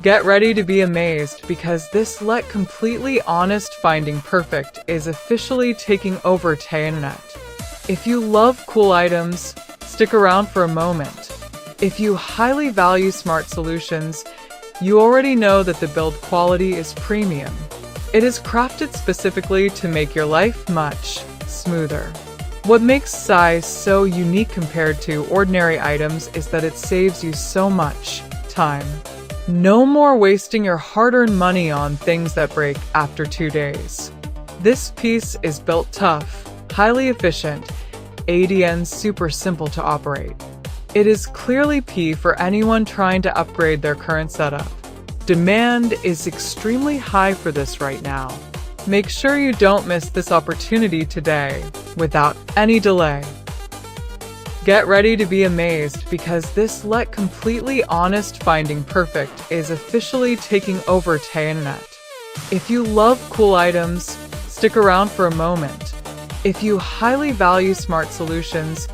Get ready to be amazed because this let completely honest finding perfect is officially taking over the internet. If you love cool items, stick around for a moment. If you highly value smart solutions, you already know that the build quality is premium. It is crafted specifically to make your life much smoother. What makes size so unique compared to ordinary items is that it saves you so much time. No more wasting your hard-earned money on things that break after 2 days. This piece is built tough, highly efficient, and super simple to operate. It is clearly P for anyone trying to upgrade their current setup. Demand is extremely high for this right now. Make sure you don't miss this opportunity today, without any delay. Get ready to be amazed because this let completely honest finding perfect is officially taking over the internet. If you love cool items, stick around for a moment. If you highly value smart solutions,